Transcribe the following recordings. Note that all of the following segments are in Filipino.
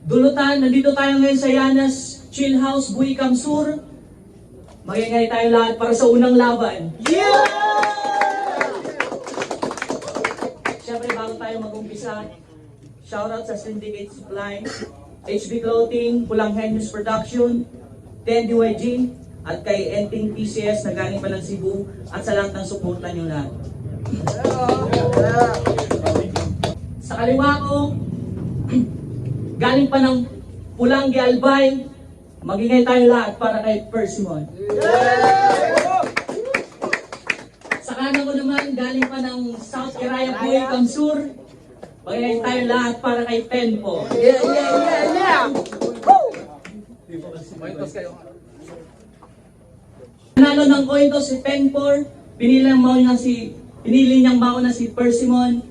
Dulutan, nandito tayo ngayon sa Yanas Chill House, Buicam Sur. Magingay tayo lahat para sa unang laban. Yeah! Siyempre, bago tayo mag-umpisa, shoutout sa Syndicate Supply, HB Clothing, Pulang Henry's Production, 10DYG, at kay Enting PCS na galing pa ng Cebu, at sa lahat ng suporta nyo lahat. Sa kaliwa ko, galing pa ng Pulang Gialbay, magingay tayo lahat para kay Persimon. Sa kanan ko naman, galing pa ng South Iraya Buicam Sur, magingay tayo lahat para kay Tenpo. Nanalo ng Cointos si Tenpor, pinili niyang mauna si Persimon.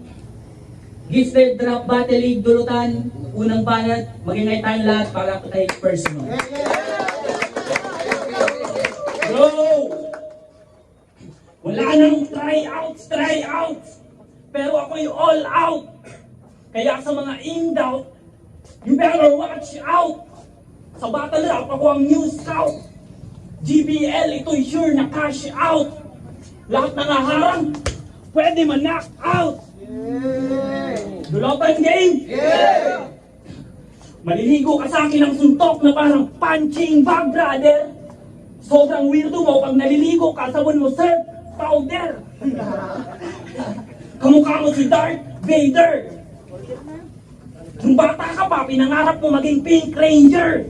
Gifted Draft Battle League Dulutan, unang banat, magingay tayong lahat para kay Persimon. Bro! Wala nang tryouts! Pero ako'y all out! Kaya sa mga in doubt, you better watch out! Sa battle rap, ako ang new scout! GBL, ito'y sure na cash out! Lahat ng haharang, pwede ma-knock out! Dulutan game! Yeah! Maliligo ka sa akin ng suntok na parang punching bag, brother! Sobrang weirdo mo pag naliligo ka, sabon mo surf powder! Kamukha mo si Darth Vader! Nung bata ka pa, pinangarap mo maging Pink Ranger!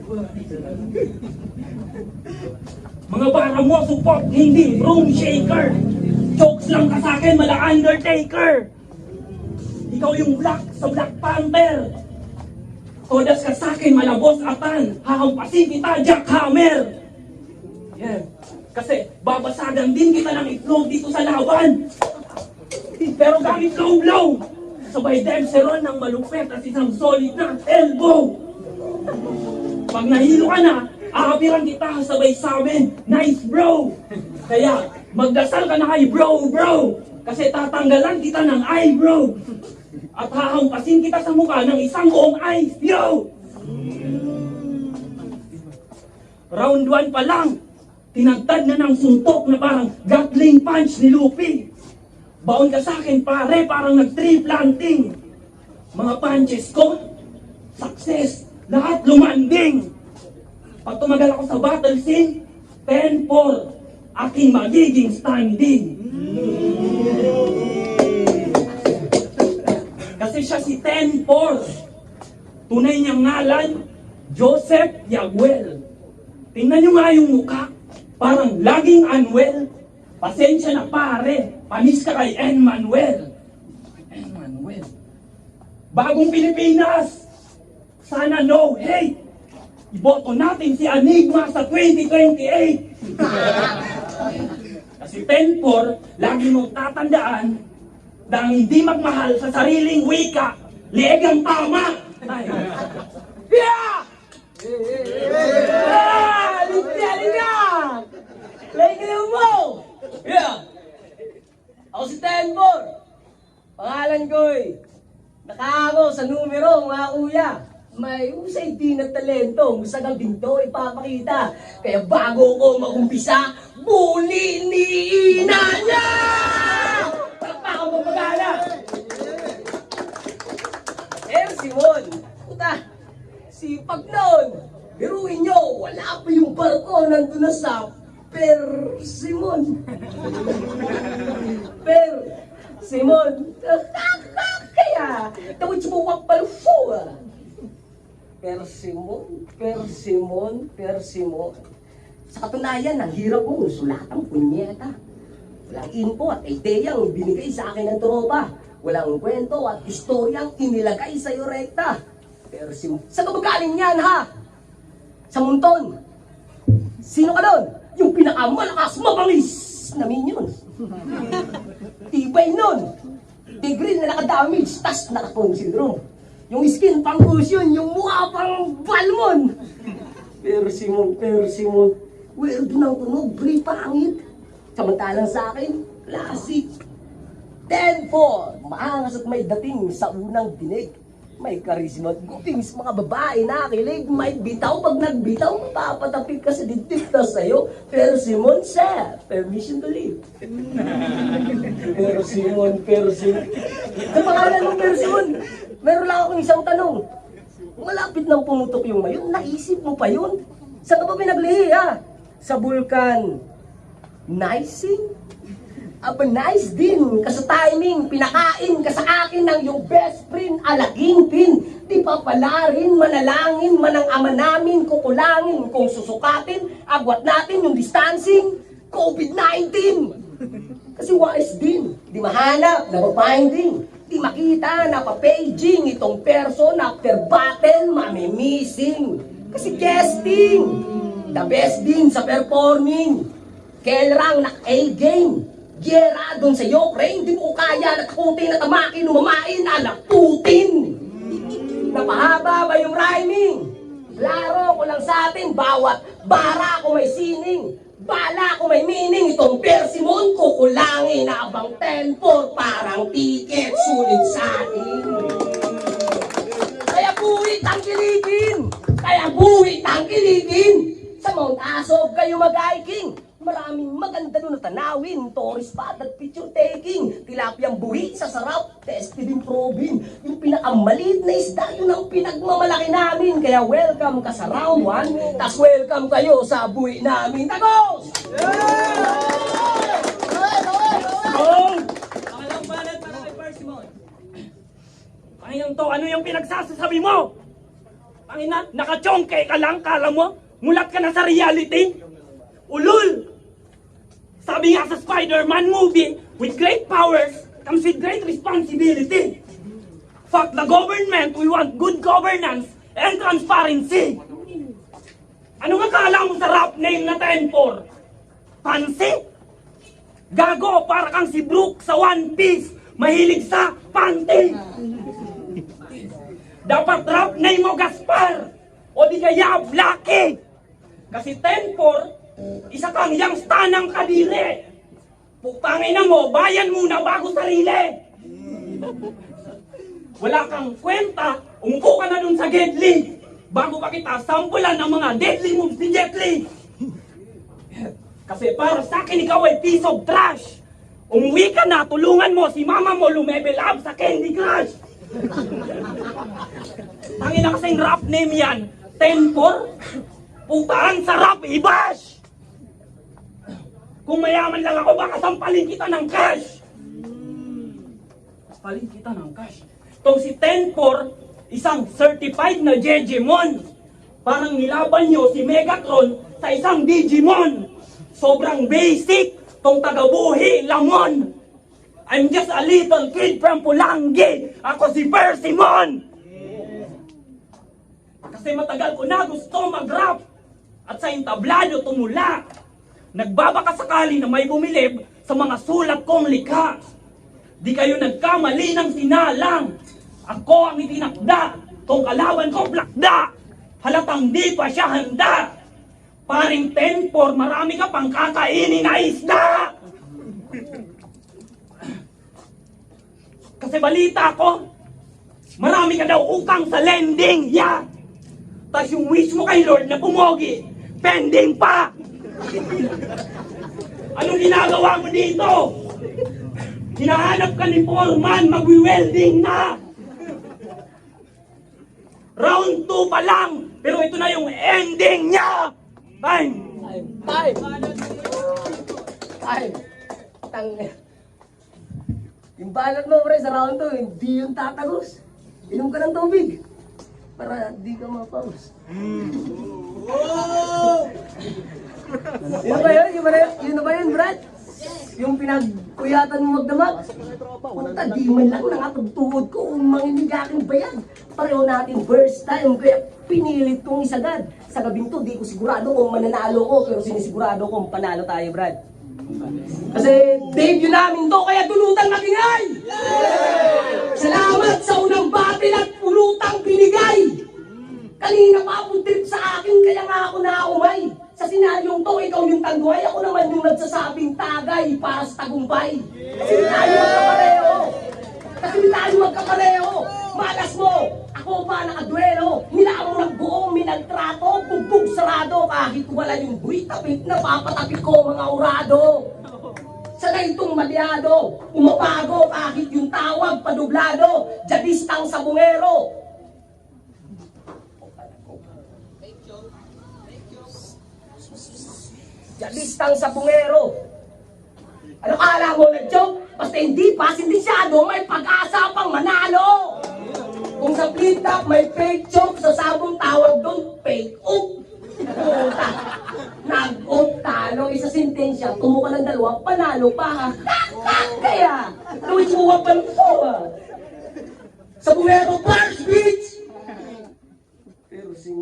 Mga bara mo, support, hindi room shaker! Jokes lang ka sa akin, mala Undertaker! Ikaw yung black sa Black Panther! Todas ka sa akin, mala Boss Atan! Hahampasin kita, Jackhammer! Yan. Kasi babasagan din kita ng itlog dito sa laban! Pero gamit low-low! Sabay Debseron ng malupet at isang solid na elbow! Pag nahilo ka na, aapiran kita sabay sabi, nice bro! Kaya magdasal ka na kay bro! Kasi tatanggalan kita ng eyebrow! At hahampasin kita sa mukha ng isang buong ice, yo! Round 1 pa lang, tinagtad na ng suntok na parang Gatling punch ni Luffy. Baon ka sa akin pare, parang nag-tree planting. Mga punches ko, success, lahat lumanding. Pag tumagal ako sa battle scene, 10-4, aking magiging standing. Kasi siya si 10-4. Tunay niyang ngalan, Joseph Yaguel. Tingnan niyo nga yung mukha, parang laging unwell. Pasensya na pare, panis ka kay Emmanuel. Bagong Pilipinas, sana no hate. Iboto natin si Enigma sa 2028. Kasi 10-4, lagi mong tatandaan na ang hindi magmahal sa sariling wika, leeg ang tama. Yeah! Liga! Play kayo mo! Yeah! Ako si Tenpor. Pangalan ko'y nakako sa numero, mga kuya. May usay din na talento, masagal din to ipapakita. Kaya bago ko mag-umpisa, buliniin na niya! Takpakang papagala! Simon, puta, sipag nun. Biruin nyo, wala pa yung barko nandun na sa Persimon. Simon, kaya, tawid sa buwak palufu. Persimon. Sa katunayan, ang hirap mo, sulatang punyeta. Walang info at ideyang binigay sa akin ng tropa. Walang kwento at istoryang inilagay sa iyo rekta. Persimon, saan ka ba galing yan, ha? Sa Munton. Sino ka doon? Yung pinakamalakas mabangis na minions. Tibay nun. Degree na nakadamage, tas nakapong syndrome. Yung skin pang cushion, yung mukha pang balmon. Persimon. Weirdo ng tunog, pre, pangit. Samantalang sa akin, classic. 10-4, maangas at may dating sa unang dinig. May karisma at gupings, mga babae na kilig, may bitaw. Pag nagbitaw, mapapatapik ka sa dibdib na sa'yo. Pero Simon, sir, permission to leave. Pero Simon. Sa pangalan mo, Pero Simon, meron lang akong isang tanong. Malapit nang pumutok yung mayon, naisip mo pa yun? Saan ka ba pinaglihi, ha? Sa bulkan. Nicing? Aba, nice din. Kasi timing, pinakain ka sa akin ng yung best friend, alaging pin. Di pa pala rin, manalangin, manang ama namin, kukulangin. Kung susukatin, agwat natin yung distancing. COVID-19. Kasi wise din. Di mahanap, napapinding. Di makita, napapaging. Itong person after battle, mamimissing. Kasi guesting. The best din sa performing. Kelrang nak-A-game. Gera doon sa Ukraine, di mo kaya nagkutin at amakin, umamain, alaktutin. Napahaba ba yung rhyming? Klaro ko lang sa atin, bawat bara ko may sining, bala ko may meaning, itong persimon kukulangin, abang 10-4, parang ticket, sulit sa atin. Kaya buwit ang kiligin, sa Mount Asog kayo mag-hiking. Maraming maganda doon na tanawin, tourist spot at picture taking, tilapiyang buhi sa sarap, tested din probing. Yung pinakamaliit na isda, yun ang pinagmamalaki namin. Kaya welcome ka sa round 1, tas welcome kayo sa buhi namin. Tagos! Oh! Pangalang balat para kay Persimon. Panginoon to, ano yung pinagsasasabi mo? Pangina, nakachongke ka lang, kala mo? Mulat ka na sa reality? Ulul! Sabi nga sa Spider-Man movie, with great powers comes with great responsibility. Fuck the government, we want good governance and transparency. Ano nga kala mo sa rap name na 10-4? Fancy? Gago, para kang si Brooke sa One Piece, mahilig sa panty. Dapat rap name mo Gaspar, o di kaya Blackie. Kasi 10-4, isa kang yangsta ng kadiri. Putangin na mo, bayan muna bago sarili. Wala kang kwenta, umupo ka na dun sa Gedli. Bago pa kita sampulan ng mga deadly moves ni Jet Li. Kasi para sa akin ikaw ay piece of trash. Umuwi ka na, tulungan mo si mama mo lumevel up sa Candy Crush. Tangin na kasing rap name yan, 10-4. Putaan sarap, ibash! Kung mayaman lang ako, baka sampalin kita ng cash. Sampalin kita ng cash. Itong si 10-4, isang certified na Jejemon. Parang nilaban nyo si Megatron sa isang Digimon. Sobrang basic, tong tagabuhi, lamon. I'm just a little kid from Pulangi. Ako si Persimon. Kasi matagal ko na gusto mag-rap. At sa entablado tumula. Nagbabaka sakali na may bumilib sa mga sulat kong likha. Di kayo nagkamali ng sinalang. Ako ang itinakda. Tong kalaban ko plakda. Halatang di pa siya handa. Paring 10-4, marami ka pang kakainin na isda. Kasi balita ko, marami ka daw utang sa lending, yeah. Tas yung wish mo kay Lord na pumogi, pending pa. Anong ginagawa mo dito? Hinahanap ka ni Foreman, magwi-welding na. Round 2 pa lang, pero ito na yung ending niya. Time! Yung balat mo, pre, sa round 2, hindi yung tatagos. Inom ka ng tubig. Para di ka ma-pause. Yun ba yun? Yun na ba yun, Brad? Yung pinagkuyatan mo magdamag? Punta, di man lang nakatugtuhod ko kung manginig aking bayag. Pareho natin first time, kaya pinilit kong isagad. Sa gabing to, di ko sigurado kung mananalo ko, pero sinisigurado kong panalo tayo, Brad. Kasi debut namin to, kaya dulutang nagingay! Salamat sa unang battle at pulutang binigay! Kanina pa akong trip sa akin, kaya nga ako naumay. Sa senaryong to, ikaw yung tanduay, ako naman yung nagsasabing tagay para sa tagumpay. Kasi hindi tayo magkapareho. Malas mo, Ako pa nakadwelo, nilamang ng buong minaltrato, bugbog sarado, kahit wala yung buhay tapik na papatapik ko mga urado. Sanay itong malyado, umapago kahit yung tawag padublado, jadistang sabungero. Jadistang sabungero. Ano kala mo nag-joke? Basta hindi pa sindisyado, may pag-asa pang manalo. Kung sa flip-top may fake joke, sa sabong tawag doon, fake up. Puta, nag-up talo, isa sentensya, tumuka ng dalawa, panalo pa. Kaya, tuwid mo wag pa nito sa buwero, Bars Beach! Pero sa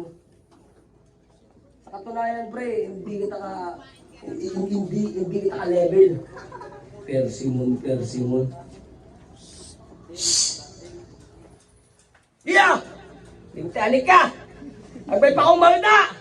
katunayan, pre, hindi kita ka-level. Persimon. Yeah! Limtalik ka! Agbay pa akong malda!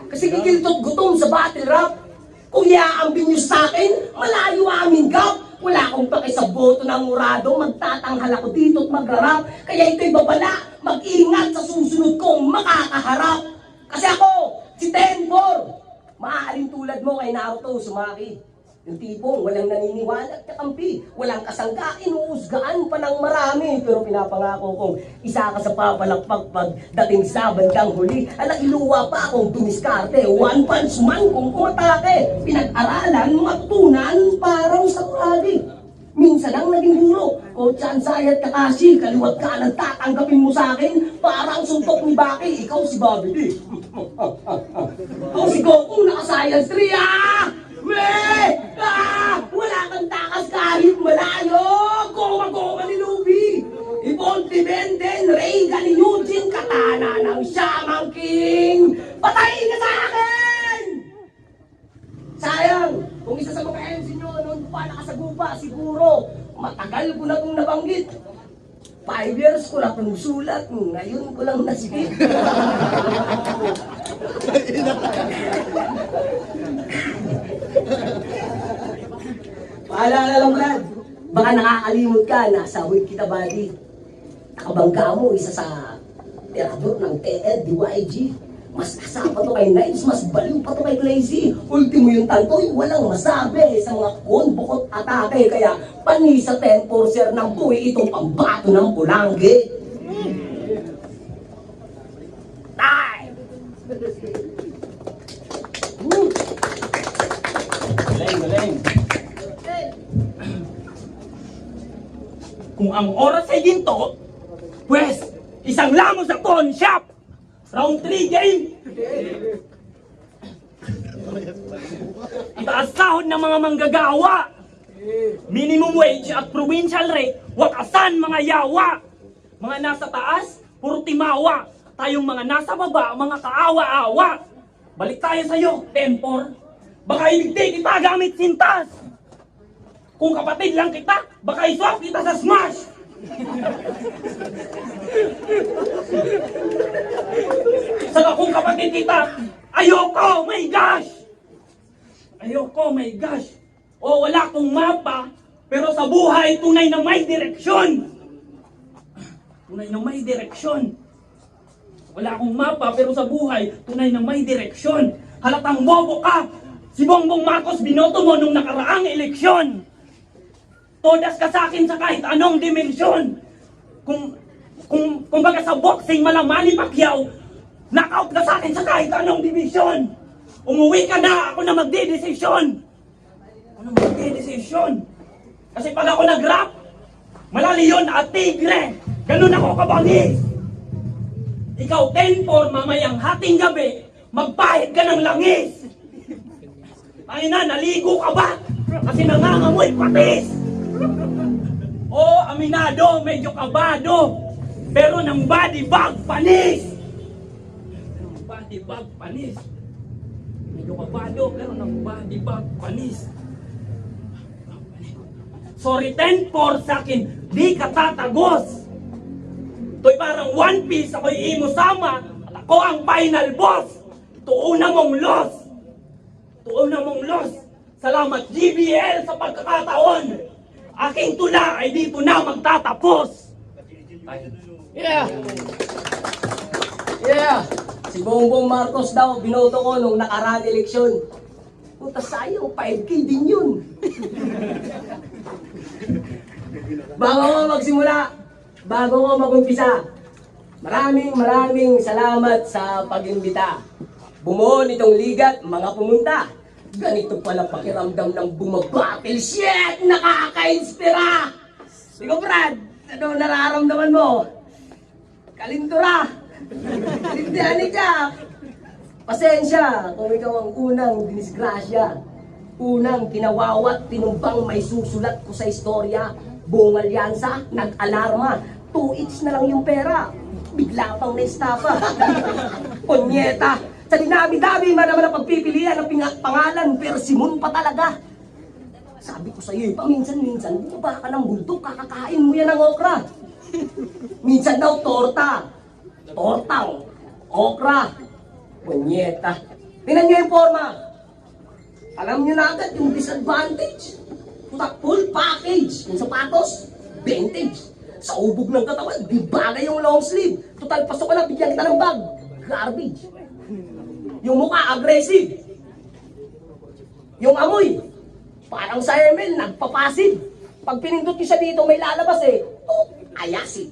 Kasi kikiltot gutom sa battle rap. Kung iaambin nyo sa akin, malayo aming gap. Wala akong pake sa boto ng murado. Magtatanghal ako dito at magrarap. Kaya ito'y babala. Mag-ingat sa susunod kong makakaharap. Kasi ako, si Tenfor. Maaaring tulad mo kay Naruto Uzumaki. Yung tipong walang naniniwala at kakampi, walang kasangga, inuusgaan pa ng marami. Pero pinapangako kong isa ka sa papalakpak pagdating sa bandang huli. Anak iluwa pa akong dumiskarte, one punch man kung umatake. Pinag-aralan, matutunan, parang sa kurali. Minsan lang naging guro, Coach Ansay at Kakashi, kaliwat ka nang tatanggapin mo sa akin, parang suntok ni Baki, ikaw si Bobby D. Ikaw si Goku, naka-science 3 wala kang takas kahit malayo! Goma ni Luffy! Ibolti Benden, Reagan ni Eugene, katana ng Shaman King! Patayin ka sa akin! Sayang, kung isa sa mga MC nyo, noon pa nakasagupa, siguro, matagal ko na itong nabanggit. 5 years ko na itong sulat, ngayon ko lang nasikip. Paalala lang, Brad. Baka nakakalimot ka, nasa week kita body. Nakabangga mo, isa sa tirador ng TED, DYG. Mas kasapa to kay Knives, mas baliw pa to kay Lazy. Ultimo yung tantoy, walang masabi sa mga bukot atake. Kaya pani sa 10% ng buhay itong pambato ng Pulanggi. Time! Galing. Kung ang oras ay ginto, pues, isang lamang sa pawn shop. Round 3 game. Itaas sahod ng mga manggagawa. Minimum wage at provincial rate, wakasan mga yawa. Mga nasa taas, puro timawa. Tayong mga nasa baba, mga kaawa-awa. Balik tayo sa'yo, Tempor. Baka iligdig kita gamit sintas. Kung kapatid lang kita, baka iswap kita sa smash. Saka kung kapatid kita, ayoko, my gosh. O wala akong mapa, pero sa buhay tunay na may direksyon. Wala akong mapa, pero sa buhay tunay na may direksyon. Halatang bobo ka. Si Bongbong Marcos binoto mo nung nakaraang eleksyon. Todas ka sa akin sa kahit anong dimensyon. Kung baga sa boxing malamani Pacquiao, knockout ka sa akin sa kahit anong division. Umuwi ka na, ako na magdedesisyon. Kasi pag ako nag-rap, malaliyon at tigre. Ganun ako kabangis. Ikaw, Tenfor, mamayang hating gabi, magpahid ka ng langis. Ay na, naligo ka ba? Kasi nangangamoy patis. O, aminado, medyo kabado. Pero ng body bag panis. Medyo kabado, pero ng body bag panis. Sorry, Tenfor, sa akin, di ka tatagos. Ito'y parang One Piece, ako'y imo sama. At ako ang final boss. Tuuna mong loss. Salamat GBL sa pagkakataon. Aking tula ay dito na magtatapos. Yeah! Yeah! Si Bongbong Marcos daw, binoto ko nung nakaraan eleksyon. Puta sayang, 5K din yun. Bago ko magsimula, bago ko mag-umpisa, maraming salamat sa pag-imbita. Bumuo nitong ligat, mga pumunta. Ganito pala pakiramdam ng bumabattle. Shit! Nakaka-inspira! Ikaw, Brad, ano nararamdaman mo? Kalindura! Kalindihan ka! Pasensya kung ikaw ang unang dinisgrasya. Unang kinawawat, tinumbang may susulat ko sa istorya. Buong alyansa, nag-alarma. 2x na lang yung pera. Bigla pang na-estafa. Punyeta! Sa dinami-dami man naman ang pagpipilian ng pangalan, pero Simon pa talaga. Sabi ko sa iyo, paminsan-minsan, bumaba ka ng bundok, kakakain mo yan ng okra. Minsan daw, torta. Tortang. Okra. Punyeta. Tingnan nyo yung forma. Alam nyo na agad yung disadvantage. Full package. Yung sapatos, vintage. Sa ubog ng katawan, di bagay yung long sleeve. Total, pasok ka na, bigyan kita ng bag. Garbage. Yung mukha, aggressive. Yung amoy, parang sa ML, nagpapasid. Pag pinindot nyo siya dito, may lalabas eh. Oh, ayasid.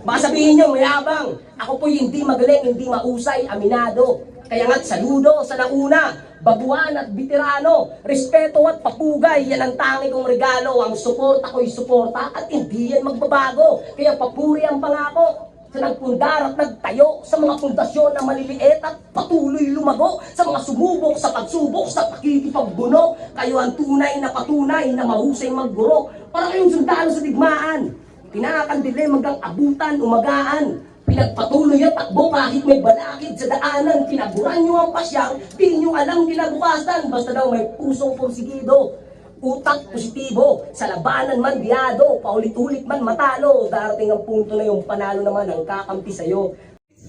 Baka sabihin nyo, mayabang. Ako po hindi magaling, hindi mausay, aminado. Kaya nga't saludo sa nauna, baguhan at bitirano, respeto at papugay, yan ang tangi kong regalo. Ang suporta ko'y suporta at hindi yan magbabago. Kaya papuri ang pangako sa nagpundar at nagtayo sa mga pundasyon na maliliit at patuloy lumago sa mga sumubok sa pagsubok sa pakikipagbuno. Kayo ang tunay na patunay na mahusay magguro. Para kayong sundalo sa digmaan, pinakakandile hanggang abutan, umagaan. Pinagpatuloy at takbo kahit may balakid sa daanan. Kinaburan nyo ang pasyang, di nyo alam kinabukasan. Basta daw may pusong porsigido, utak positibo, sa labanan man biyado, paulit-ulit man matalo. Darating ang punto na yung panalo naman ang kakampi sa'yo.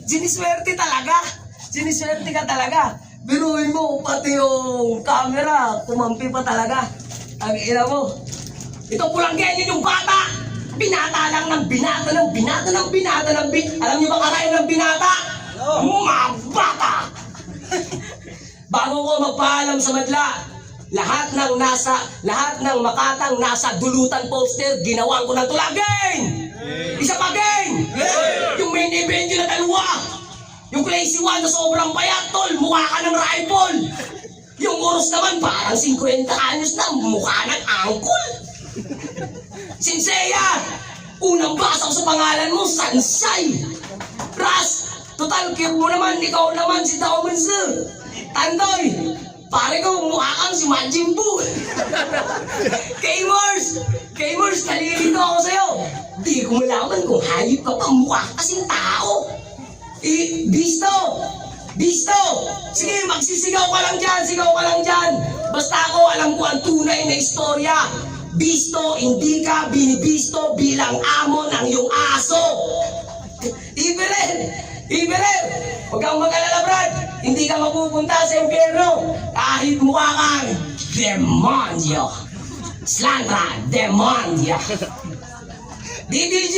Siniswerte talaga! Siniswerte ka talaga! Biruin mo, pati yung camera, kumampi pa talaga. Ang ina mo, itong pulanggenyo yung bata! Binata lang ng binata ng binata ng binata ng Alam niyo ba karayan ng binata? Mga bata! Bago ko magpaalam sa madla, lahat ng makatang nasa dulutan poster, ginawan ko ng tulagin! Isa pa gang! Yung main event yun na dalawa! Yung crazy one na sobrang payat, tol, mukha ka ng rifle! Yung oros naman parang 50 anyos na, mukha ng angkol! Sinseya! Unang basa ko sa pangalan mo, Sansay! Ras! Total, cute mo naman, ikaw naman si Tao Mansu! Tandoy! Pare ko, mukha kang si Majin Buu! K-Mors! Nalilito ako sa'yo! Di ko malaman kung hayop ka pa, mukha kasing tao! Bisto! Sige, magsisigaw ka lang dyan! Basta ako, alam ko ang tunay na istorya! Bisto, hindi ka binibisto bilang amo ng iyong aso. Iberen! Huwag kang mag-alala, Brad. Hindi ka mapupunta sa impyerno. Kahit mukha kang demonyo. Slantra, demonyo. DDG,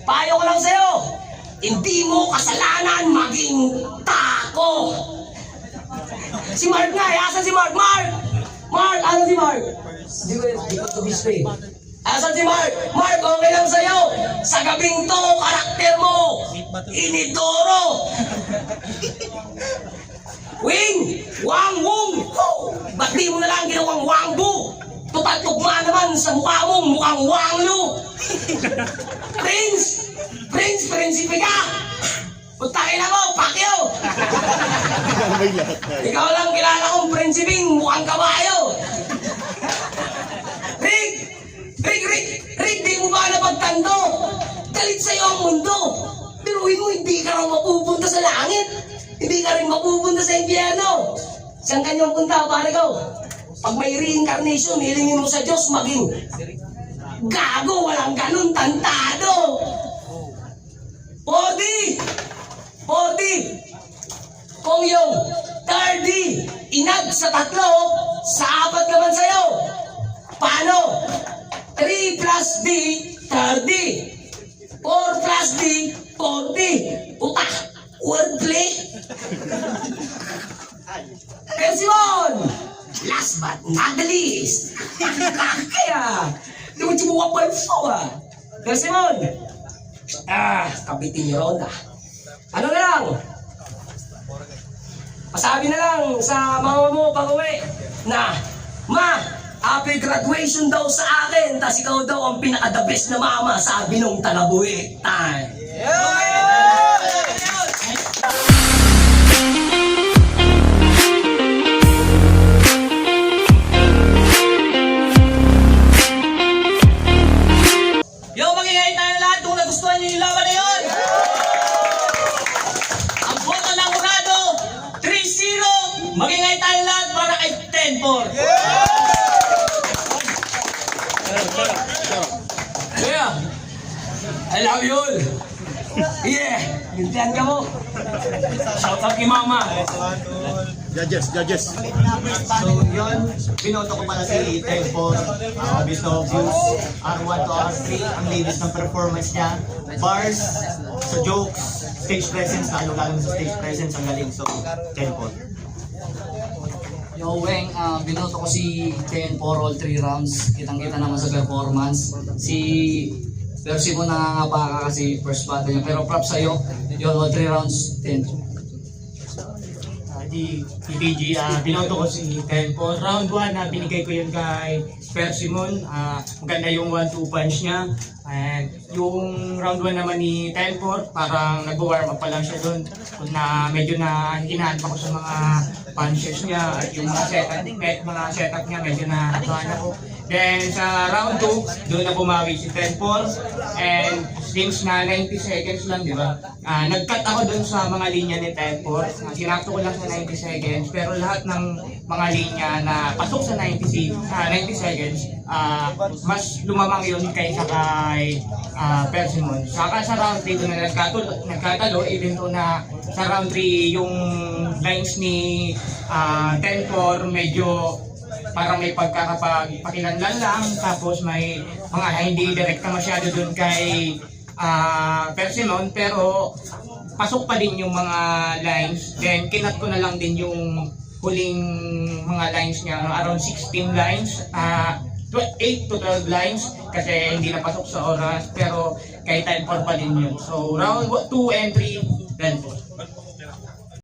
payo ko lang sa'yo. Hindi mo kasalanan maging tako. Si Mark nga, asan si Mark? Asan si Mark? Di ko display. Asan si Mark? Mark, okay lang sa'yo. Sa gabing to, karakter mo, inidoro. Wang Wung. Ba't di mo na lang ginawang Wang Bu? Total tugma naman sa mukha mo, mukhang Wang Lu. Prinsipe ka. Putangin na mo, Pacquiao. Ikaw lang kilala kong prinsiping mukhang kabayo. Rick, di mo ba napagtanto? Galit sa'yo ang mundo. Biruin mo, hindi ka raw mapupunta sa langit. Hindi ka rin mapupunta sa impyerno. Saan kanyang punta, pare ko? Pag may reincarnation, hilingin mo sa Diyos maging gago, walang ganun, tantado. 40! Kung yung 30 inag sa 3, sa 4 naman sa'yo. Paano? 3 plus D 30. 4 plus D, 40. Puta, wordplay. Persimon! Last but not the least. Kaya, naman si mga palso ah. Persimon! Kapitin niyo ronda. Ano na lang? Pasabi na lang sa mama mo pag-uwi na, Ma, happy graduation daw sa akin, tas ikaw daw ang pinaka-the best na mama, sabi nung talabuhi. Yo, magingay tayo lahat kung nagustuhan niyo yung laban na yun! Ang boto ng Urado, 3-0! Magingay tayo lahat para kay 10-4! Yeah! I love you all! Yeah! Gintihan ka mo! Shout out kay mama. Judges. So yun, binoto ko pala si Tempo, Beast of Views, R1 to R3, ang latest ng performance niya, bars, sa jokes, stage presence, lalo-lalo sa stage presence, ang galing. So, Tempo. Yo, Weng, binoto ko si Ken for all 3 rounds. Kitang-kita naman sa performance. Si Percy mo nangangapa ka kasi first battle niya. Pero props sa'yo, yun, all 3 rounds, 10. Di PPG, binoto ko si Tempo. Round 1 na binigay ko yun kay Persimon. Maganda yung 1-2 punch niya. And yung round 1 naman ni Tempo, parang nag-warm up pa lang siya doon. Na medyo na hinahan pa ko sa mga punches niya at yung mga setup niya medyo na nabahan ako. Then sa round 2, doon na bumawi si Tempo. And since na 90 seconds lang, di ba? Nag-cut ako doon sa mga linya ni Tempo. Sinakto ko lang sa 90 seconds. Pero lahat ng mga linya na pasok sa 90 seconds, mas lumamang yun kaysa kay Persimon. Saka sa round 3 doon na nagkatalo, even though na sa round 3 yung lines ni Tempo medyo parang may pagkakapakilanlan lang, tapos may mga hindi direkta masyado dun kay Persimon, pero pasok pa din yung mga lines. Then kinat ko na lang din yung huling mga lines niya, around 16 lines, 8 to 12 lines kasi hindi na pasok sa oras, pero kay time 4 pa din yun. So round 2 and 3, 10 po.